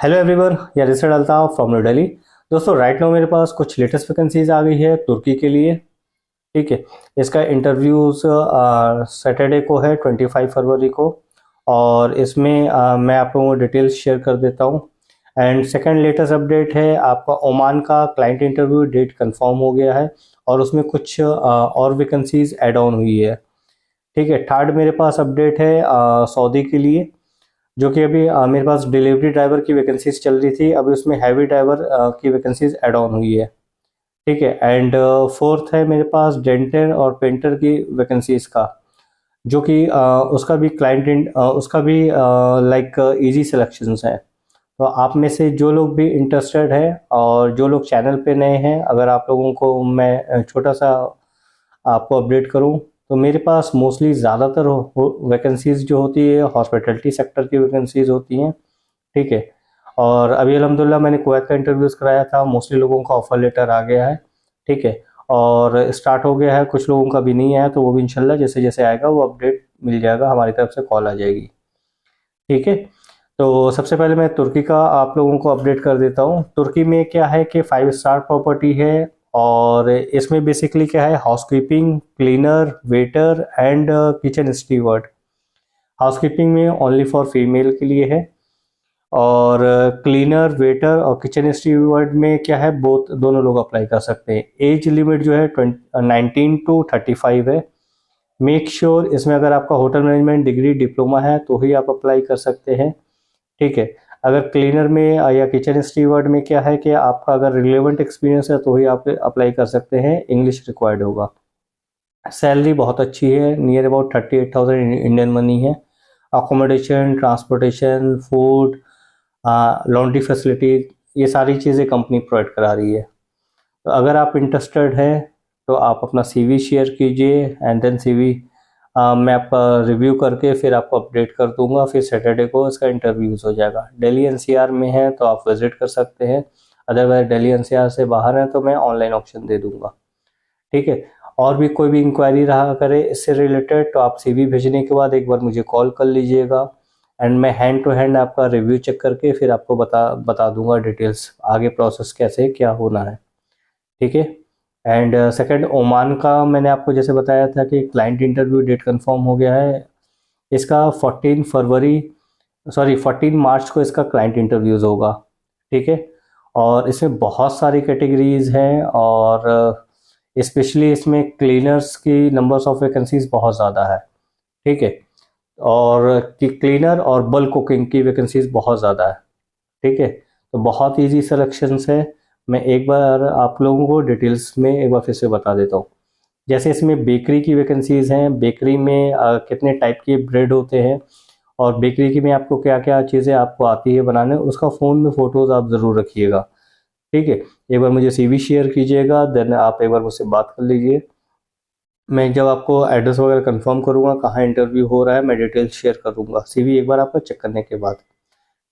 Hello everyone, यह research Altaf from new Delhi. दोस्तों, right now मेरे पास कुछ लेटेस्ट वैकेंसीज आ गई है तुर्की के लिए। ठीक है। इसका इंटरव्यूज़ सैटरडे को है, 25 फरवरी को। और इसमें मैं आप लोगों को डिटेल्स शेयर कर देता हूँ। एंड सेकंड लेटेस्ट अपडेट है, आपका ओमान का क्लाइंट इंटरव्यू डेट कंफर्म हो गया है और उसमें कुछ और वैकेंसीज ऐड ऑन हुई है। ठीक है। थर्ड मेरे पास अपडेट है सऊदी के लिए, जो कि अभी मेरे पास डिलीवरी ड्राइवर की वैकेंसीज चल रही थी, अभी उसमें हैवी ड्राइवर की वैकेंसीज ऐड ऑन हुई है। ठीक है। एंड फोर्थ है मेरे पास डेंटर और पेंटर की वैकेंसीज का, जो कि उसका भी उसका भी लाइक इजी सिलेक्शंस हैं। तो आप में से जो लोग भी इंटरेस्टेड है और जो लोग चैनल पे नए हैं, अगर आप लोगों को मैं छोटा सा आपको अपडेट करूं, तो मेरे पास मोस्टली ज़्यादातर वैकेंसीज जो होती है हॉस्पिटलिटी सेक्टर की वैकेंसीज होती हैं। ठीक है। और अभी अल्हम्दुलिल्लाह मैंने कुवैत का इंटरव्यूज़ कराया था, मोस्टली लोगों का ऑफर लेटर आ गया है। ठीक है। और स्टार्ट हो गया है, कुछ लोगों का भी नहीं आया, तो वो भी इंशाल्लाह जैसे जैसे आएगा वो अपडेट मिल जाएगा, हमारी तरफ से कॉल आ जाएगी। ठीक है। तो सबसे पहले मैं तुर्की का आप लोगों को अपडेट कर देता हूँ। तुर्की में क्या है कि 5 स्टार प्रॉपर्टी है और इसमें बेसिकली क्या है, housekeeping, cleaner, waiter and kitchen steward. Housekeeping में ओनली फॉर फीमेल के लिए है और क्लीनर, वेटर और किचन स्टीवर्ड में क्या है, बोथ दोनों लोग अप्लाई कर सकते हैं। एज लिमिट जो है 19 to 35 है। मेक श्योर इसमें अगर आपका होटल मैनेजमेंट डिग्री डिप्लोमा है तो ही आप अप्लाई कर सकते हैं। ठीक है। अगर क्लीनर में या किचन स्टीवर्ड में क्या है कि आपका अगर रिलेवेंट एक्सपीरियंस है तो ही आप अप्लाई कर सकते हैं, इंग्लिश रिक्वायर्ड होगा। सैलरी बहुत अच्छी है, नियर अबाउट 38,000 इंडियन मनी है। Accommodation, transportation, food, laundry facility, ये सारी चीज़ें कंपनी प्रोवाइड करा रही है। तो अगर आप इंटरेस्टेड हैं तो आप अपना सीवी शेयर कीजिए एंड देन सीवी मैं आपका रिव्यू करके फिर आपको अपडेट कर दूंगा। फिर सैटरडे को इसका इंटरव्यूज़ हो जाएगा। दिल्ली एनसीआर में है तो आप विज़िट कर सकते हैं, अदरवाइज दिल्ली एनसीआर से बाहर है तो मैं ऑनलाइन ऑप्शन दे दूंगा। ठीक है। और भी कोई भी इंक्वायरी रहा करे इससे रिलेटेड तो आप सीवी भेजने के बाद एक बार मुझे कॉल कर लीजिएगा एंड मैं हैंड टू हैंड आपका रिव्यू चेक करके फिर आपको बता दूंगा डिटेल्स, आगे प्रोसेस कैसे क्या होना है। ठीक है। एंड सेकंड, ओमान का मैंने आपको जैसे बताया था कि क्लाइंट इंटरव्यू डेट कंफर्म हो गया है। इसका 14 मार्च को इसका क्लाइंट इंटरव्यूज़ होगा। ठीक है। और इसमें बहुत सारी कैटेगरीज हैं और स्पेशली इसमें क्लीनर्स की नंबर्स ऑफ वैकेंसीज बहुत ज़्यादा है। ठीक है। और क्लीनर और बल्क कुकिंग की वैकेंसीज बहुत ज़्यादा है। ठीक है। तो बहुत इजी सिलेक्शंस है। मैं एक बार आप लोगों को डिटेल्स में एक बार फिर से बता देता हूँ। जैसे इसमें बेकरी की वैकेंसीज हैं, बेकरी में कितने टाइप के ब्रेड होते हैं और बेकरी की में आपको क्या क्या चीज़ें आपको आती है बनाने, उसका फ़ोन में फ़ोटोज़ आप ज़रूर रखिएगा। ठीक है। एक बार मुझे सीवी शेयर कीजिएगा, देन आप एक बार मुझसे बात कर लीजिए। मैं जब आपको एड्रेस वगैरह कंफर्म करूँगा कहाँ इंटरव्यू हो रहा है, मैं डिटेल्स शेयर करूँगा सीवी एक बार आपका चेक करने के बाद।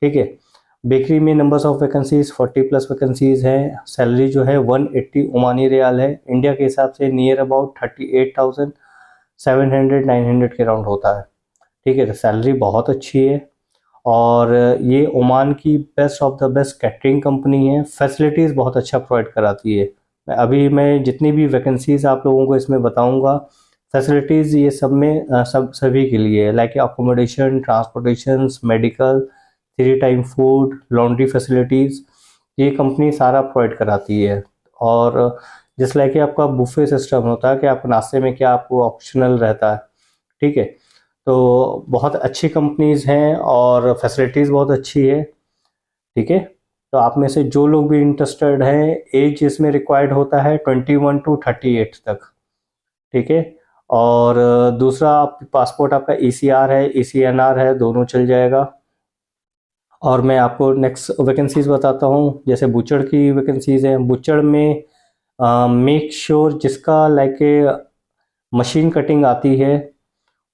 ठीक है। बेकरी में नंबर्स ऑफ वैकेंसीज 40+ वैकेंसीज हैं। सैलरी जो है 180 ओमानी रियाल है, इंडिया के हिसाब से नियर अबाउट 38,700-900 के राउंड होता है। ठीक है। तो सैलरी बहुत अच्छी है और ये ओमान की best of the best catering company है। फैसिलिटीज़ बहुत अच्छा प्रोवाइड कराती है। अभी मैं जितनी भी वैकेंसीज आप लोगों को इसमें बताऊंगा, फैसिलिटीज़ ये सब में सभी के लिए है, like accommodation, transportation, medical, 3 time food, laundry facilities, ये कंपनी सारा प्रोवाइड कराती है। और जिस लाइक आपका बुफे सिस्टम होता है कि आपको नाश्ते में क्या आपको ऑप्शनल रहता है। ठीक है। तो बहुत अच्छी कंपनीज हैं और फैसिलिटीज़ बहुत अच्छी है। ठीक है। तो आप में से जो लोग भी इंटरेस्टेड हैं, एज इसमें रिक्वायर्ड होता है 21 to 38 तक। ठीक है। और दूसरा, आप पासपोर्ट आपका ECR है, ECNR है, दोनों चल जाएगा। और मैं आपको नेक्स्ट वैकेंसीज बताता हूँ। जैसे बुचड़ की वैकेंसीज हैं, बुचड़ में मेक श्योर जिसका लाइक मशीन कटिंग आती है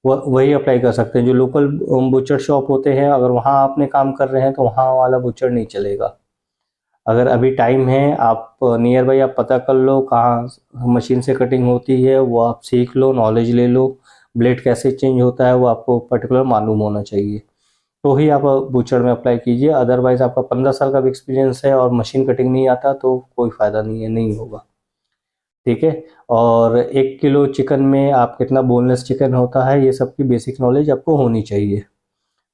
वही अप्लाई कर सकते हैं। जो लोकल बुचड़ शॉप होते हैं, अगर वहाँ आपने काम कर रहे हैं तो वहाँ वाला बुचड़ नहीं चलेगा। अगर अभी टाइम है, आप नियर बाई आप पता कर लो कहाँ मशीन से कटिंग होती है, वो आप सीख लो, नॉलेज ले लो। ब्लेड कैसे चेंज होता है वो आपको पर्टिकुलर मालूम होना चाहिए। तो ही आप बूचड़ में अप्लाई कीजिए, अदरवाइज आपका 15 साल का भी एक्सपीरियंस है और मशीन कटिंग नहीं आता तो कोई फ़ायदा नहीं है, नहीं होगा। ठीक है। और 1 किलो चिकन में आप कितना बोनलेस चिकन होता है, ये सब की बेसिक नॉलेज आपको होनी चाहिए।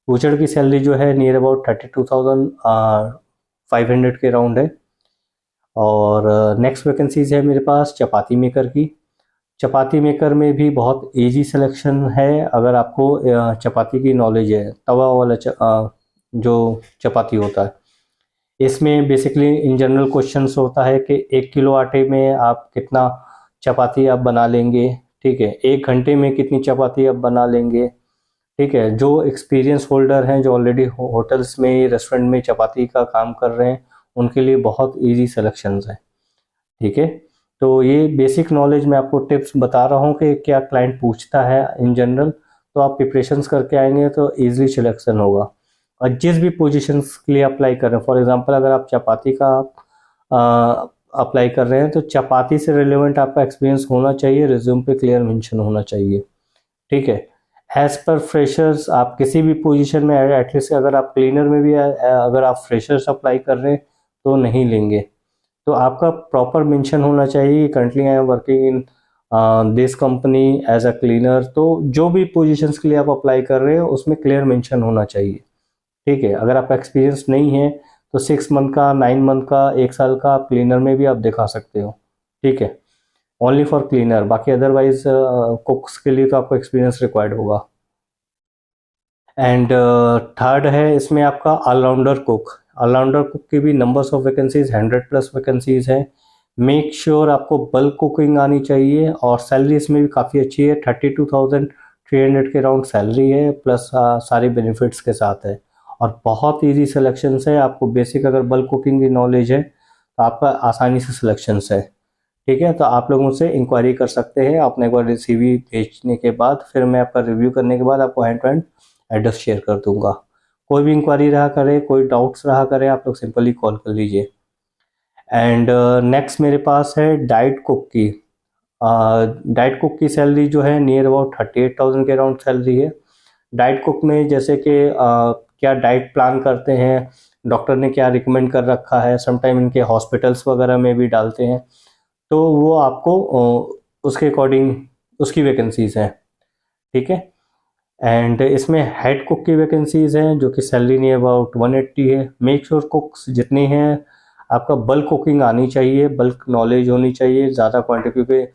बूचड़ की सैलरी जो है नियर अबाउट 32,500 के राउंड है। और नेक्स्ट वैकेंसीज है मेरे पास चपाती मेकर की। चपाती मेकर में भी बहुत ईजी सिलेक्शन है अगर आपको चपाती की नॉलेज है। तवा वाला जो चपाती होता है, इसमें बेसिकली इन जनरल क्वेश्चंस होता है कि 1 किलो आटे में आप कितना चपाती आप बना लेंगे। ठीक है, 1 घंटे में कितनी चपाती आप बना लेंगे। ठीक है, जो एक्सपीरियंस होल्डर हैं, जो ऑलरेडी होटल्स में रेस्टोरेंट में चपाती का काम कर रहे हैं, उनके लिए बहुत इजी सिलेक्शंस हैं। ठीक है, तो ये बेसिक नॉलेज मैं आपको टिप्स बता रहा हूँ कि क्या क्लाइंट पूछता है इन जनरल, तो आप प्रिपरेशंस करके आएंगे तो ईजिली सिलेक्शन होगा। और जिस भी पोजीशंस के लिए अप्लाई कर रहे हैं, फॉर एग्जांपल अगर आप चपाती का अप्लाई कर रहे हैं तो चपाती से रिलेवेंट आपका एक्सपीरियंस होना चाहिए, रिज्यूम पे क्लियर मेंशन होना चाहिए। ठीक है, एज पर फ्रेशर्स आप किसी भी पोजीशन में एटलीस्ट अगर आप क्लीनर में भी अगर आप फ्रेशर्स अप्लाई कर रहे हैं तो नहीं लेंगे। तो आपका प्रॉपर मेंशन होना चाहिए, currently I am working in this company as a cleaner. तो जो भी पोजीशंस के लिए आप अप्लाई कर रहे हो उसमें क्लियर मेंशन होना चाहिए। ठीक है, अगर आपका एक्सपीरियंस नहीं है तो 6 मंथ का, 9 मंथ का, 1 साल का आप क्लीनर में भी आप दिखा सकते हो। ठीक है, ओनली फॉर क्लीनर, बाकी अदरवाइज कुक्स के लिए तो आपको एक्सपीरियंस रिक्वायर्ड होगा। एंड थर्ड है इसमें आपका ऑलराउंडर कुक। ऑलराउंडर कुक की भी नंबर्स ऑफ वैकेंसीज 100+ वैकेंसीज है। मेक श्योर आपको बल्क कुकिंग आनी चाहिए और सैलरी इसमें भी काफ़ी अच्छी है, 32,300 के राउंड सैलरी है, प्लस सारे बेनिफिट्स के साथ है। और बहुत ईजी सिलेक्शंस है, आपको बेसिक अगर बल्क कुकिंग की नॉलेज है तो आपका आसानी से सिलेक्शंस है। ठीक है, तो आप लोग मुझसे इंक्वायरी कर सकते हैं। आपने एक बार CV भेजने के बाद फिर मैं आपका रिव्यू करने के बाद आपको hand to hand address share कर दूंगा। कोई भी इंक्वायरी रहा करे, कोई डाउट्स रहा करे, आप लोग सिंपली कॉल कर लीजिए। एंड नेक्स्ट मेरे पास है डाइट कुक की। डाइट कुक की सैलरी जो है नियर अबाउट 38,000 के अराउंड सैलरी है। डाइट कुक में जैसे कि क्या डाइट प्लान करते हैं, डॉक्टर ने क्या रिकमेंड कर रखा है, समटाइम इनके हॉस्पिटल्स वगैरह में भी डालते हैं, तो वो आपको उसके अकॉर्डिंग उसकी वैकेंसीज हैं। ठीक है, एंड इसमें हेड कुक की वैकेंसीज हैं जो कि सैलरी नहीं अबाउट 180 है। मेक श्योर कुक्स जितनी हैं आपका बल्क कुकिंग आनी चाहिए, बल्क नॉलेज होनी चाहिए, ज़्यादा क्वांटिटी, क्योंकि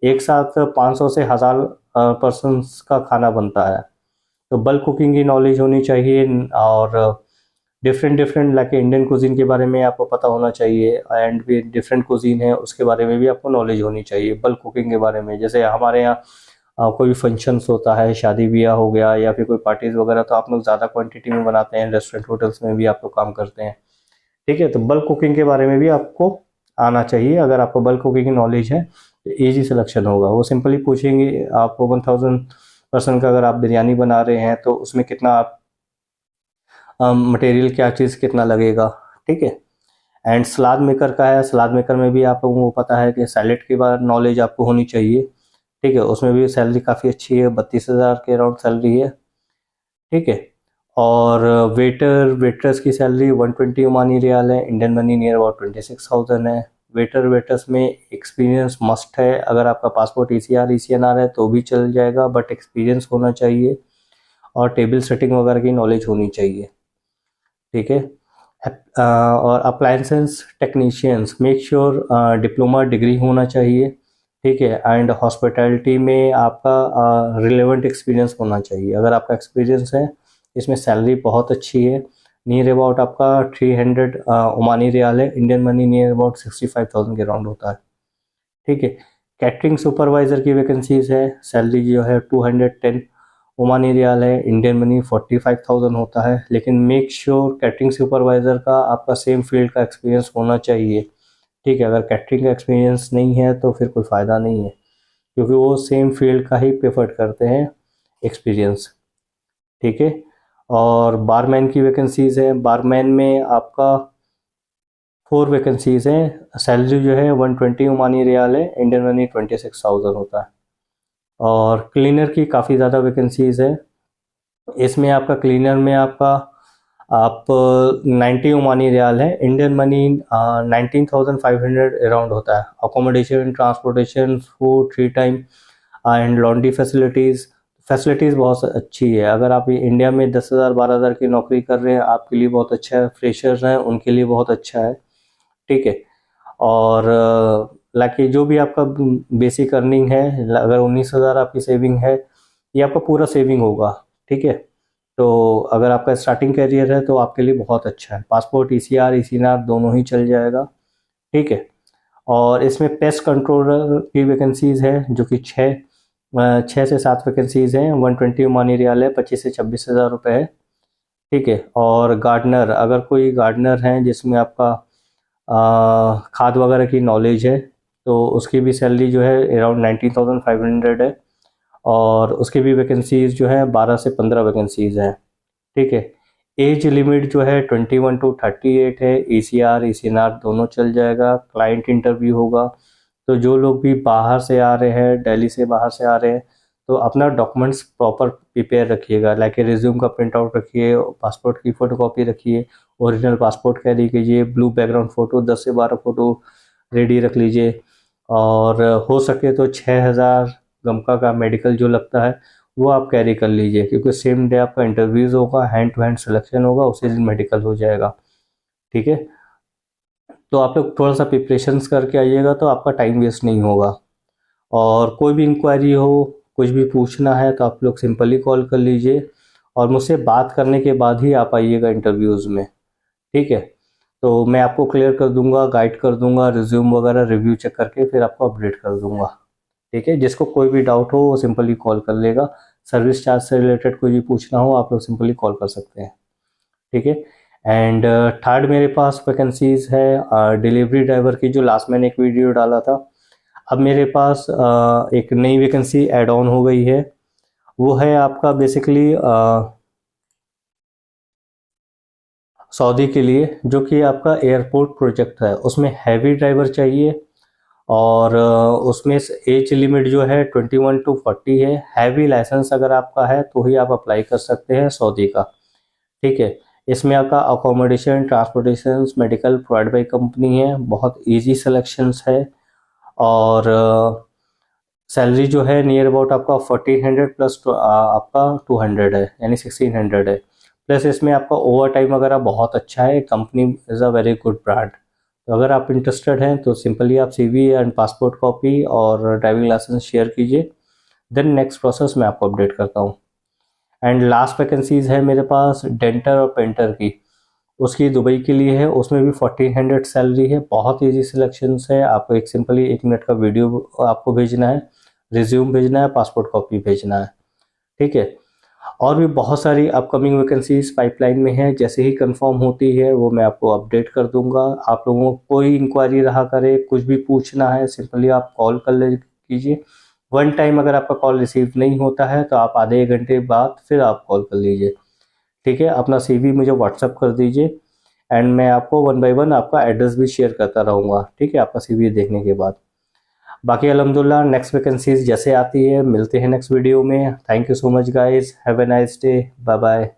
एक साथ 500 से 1000 पर्सनस का खाना बनता है, तो बल्क कुकिंग की नॉलेज होनी चाहिए। और डिफरेंट लाइक इंडियन कुजीन के बारे में आपको पता होना चाहिए, एंड भी डिफरेंट कुजीन है उसके बारे में भी आपको नॉलेज होनी चाहिए बल्क कुकिंग के बारे में। जैसे हमारे यहाँ कोई भी फंक्शंस होता है, शादी ब्याह हो गया या फिर कोई पार्टीज वगैरह, तो आप लोग ज़्यादा क्वांटिटी में बनाते हैं, रेस्टोरेंट होटल्स में भी आप लोग काम करते हैं। ठीक है, तो बल्क कुकिंग के बारे में भी आपको आना चाहिए। अगर आपको बल्क कुकिंग की नॉलेज है तो ईजी सिलेक्शन होगा। वो सिंपली पूछेंगे आपको 1000 पर्सन का अगर आप बिरयानी बना रहे हैं तो उसमें कितना आप मटेरियल, क्या चीज़ कितना लगेगा। ठीक है, एंड सलाद मेकर का है। सलाद मेकर में भी आप लोगों को पता है कि सैलेड के बारे नॉलेज आपको होनी चाहिए। ठीक है, उसमें भी सैलरी काफ़ी अच्छी है, 32,000 के अराउंड सैलरी है। ठीक है, और वेटर्स की सैलरी 120 ओमानी रियाल है, इंडियन मनी नियर अबाउट 26,000 है। वेटर्स में एक्सपीरियंस मस्ट है। अगर आपका पासपोर्ट ECR है तो भी चल जाएगा, बट एक्सपीरियंस होना चाहिए और टेबल सेटिंग वगैरह की नॉलेज होनी चाहिए। ठीक है, और appliances technicians make sure diploma degree होना चाहिए। ठीक है, एंड हॉस्पिटैलिटी में आपका रिलेवेंट एक्सपीरियंस होना चाहिए। अगर आपका एक्सपीरियंस है, इसमें सैलरी बहुत अच्छी है, नियर अबाउट आपका 300 ओमानी रियाल है, इंडियन मनी नियर अबाउट 65,000 के राउंड होता है। ठीक है, कैटरिंग सुपरवाइज़र की वैकेंसीज है, सैलरी जो है 210 ओमानी रियाल है, इंडियन मनी 45,000 होता है। लेकिन मेक श्योर कैटरिंग सुपरवाइज़र का आपका सेम फील्ड का एक्सपीरियंस होना चाहिए। ठीक है, अगर कैटरिंग का एक्सपीरियंस नहीं है तो फिर कोई फ़ायदा नहीं है, क्योंकि वो सेम फील्ड का ही प्रेफर करते हैं एक्सपीरियंस। ठीक है, और बारमैन की वैकेंसीज़ है। बारमैन में आपका 4 वैकेंसीज़ हैं, सैलरी जो है 120 ओमानी रियाल है, इंडियन मनी 26,000 होता है। और क्लीनर की काफ़ी ज़्यादा वैकेंसीज़ है, इसमें आपका क्लीनर में आपका आप 90 ओमानी रियाल है, इंडियन मनी 19,500 अराउंड होता है। Accommodation, transportation, food 3 time and laundry facilities बहुत अच्छी है। अगर आप इंडिया में 10,000 12,000 की नौकरी कर रहे हैं, आपके लिए बहुत अच्छा है। फ्रेशर्स हैं उनके लिए बहुत अच्छा है, ठीक है। और लाइक जो भी आपका बेसिक अर्निंग है, अगर 19,000 आपकी सेविंग है, ये आपका पूरा सेविंग होगा, ठीक है। तो अगर आपका स्टार्टिंग कैरियर है तो आपके लिए बहुत अच्छा है। पासपोर्ट, ईसीआर, ईसीनार दोनों ही चल जाएगा, ठीक है। और इसमें पेस्ट कंट्रोलर की वैकेंसीज़ है जो कि 6 से 7 वैकेंसीज़ हैं। 120 ओमानी रियाल है, 25 से 26,000 रुपये है, ठीक है। और गार्डनर, अगर कोई गार्डनर हैं जिसमें आपका खाद वगैरह की नॉलेज है, तो उसकी भी सैलरी जो है अराउंड 19,500 है। और उसकी भी वैकेंसीज़ जो है 12 से 15 वैकेंसीज़ हैं, ठीक है। एज लिमिट जो है 21 to 38 है। ईसीआर, ईसीनार दोनों चल जाएगा। क्लाइंट इंटरव्यू होगा। तो जो लोग भी बाहर से आ रहे हैं, दिल्ली से बाहर से आ रहे हैं, तो अपना डॉक्यूमेंट्स प्रॉपर प्रिपेयर रखिएगा। लाइक रिज्यूम का प्रिंट आउट रखिए, पासपोर्ट की फ़ोटोकॉपी रखिए, ओरिजिनल पासपोर्ट कैरी कीजिए, ब्लू बैकग्राउंड फ़ोटो 10 से 12 फ़ोटो रेडी रख लीजिए। और हो सके तो 6,000 गमका का मेडिकल जो लगता है वो आप कैरी कर लीजिए, क्योंकि सेम डे आपका इंटरव्यूज़ होगा, हैंड टू हैंड सिलेक्शन होगा, उसी दिन मेडिकल हो जाएगा, ठीक है। तो आप लोग थोड़ा सा प्रिपरेशंस करके आइएगा तो आपका टाइम वेस्ट नहीं होगा। और कोई भी इंक्वायरी हो, कुछ भी पूछना है तो आप लोग सिंपली कॉल कर लीजिए, और मुझसे बात करने के बाद ही आप आइएगा इंटरव्यूज़ में, ठीक है। तो मैं आपको क्लियर कर दूंगा, गाइड कर दूंगा, रिज्यूम वगैरह रिव्यू चेक करके फिर आपको अपडेट कर दूंगा, ठीक है। जिसको कोई भी डाउट हो वो सिंपली कॉल कर लेगा। सर्विस चार्ज से रिलेटेड कोई भी पूछना हो आप लोग सिंपली कॉल कर सकते हैं, ठीक है। एंड थर्ड मेरे पास वैकेंसीज़ है डिलीवरी ड्राइवर की, जो लास्ट मैंने एक वीडियो डाला था। अब मेरे पास एक नई वैकेंसी ऐड ऑन हो गई है। वो है आपका बेसिकली सऊदी के लिए, जो कि आपका एयरपोर्ट प्रोजेक्ट है। उसमें हैवी ड्राइवर चाहिए, और उसमें एज लिमिट जो है 21 to 40 है। हैवी लाइसेंस अगर आपका है तो ही आप अप्लाई कर सकते हैं सऊदी का, ठीक है। इसमें आपका accommodation, transportation, medical provide by company है। बहुत इजी सिलेक्शंस है। और सैलरी जो है नियर अबाउट आपका 1400 प्लस आपका 200 है, यानी 1600 है। प्लस इसमें आपका ओवर टाइम वगैरह बहुत अच्छा है। Company is a very good brand. तो अगर आप इंटरेस्टेड हैं तो सिंपली आप सीवी एंड पासपोर्ट कॉपी और ड्राइविंग लाइसेंस शेयर कीजिए। देन नेक्स्ट प्रोसेस मैं आपको अपडेट करता हूँ। एंड लास्ट वैकेंसीज़ है मेरे पास डेंटर और पेंटर की, उसकी दुबई के लिए है। उसमें भी 1400 सैलरी है। बहुत ईजी सिलेक्शंस है। आपको एक सिंपली 1 मिनट का वीडियो आपको भेजना है, रिज्यूम भेजना है, पासपोर्ट कॉपी भेजना है, ठीक है। और भी बहुत सारी अपकमिंग वैकेंसीज पाइपलाइन में है। जैसे ही कंफर्म होती है वो मैं आपको अपडेट कर दूंगा। आप लोगों को कोई इंक्वायरी रहा करे, कुछ भी पूछना है, सिंपली आप कॉल कर ले कीजिए। वन टाइम अगर आपका कॉल रिसीव नहीं होता है तो आप आधे 1 घंटे बाद फिर आप कॉल कर लीजिए, ठीक है। अपना सीवी मुझे व्हाट्सअप कर दीजिए, एंड मैं आपको 1 बाय 1 आपका एड्रेस भी शेयर करता रहूँगा, ठीक है, आपका सीवी देखने के बाद। बाकी अल्हम्दुलिल्लाह नेक्स्ट वैकेंसीज जैसे आती है मिलते हैं नेक्स्ट वीडियो में। Thank you so much guys, have a nice day, bye bye.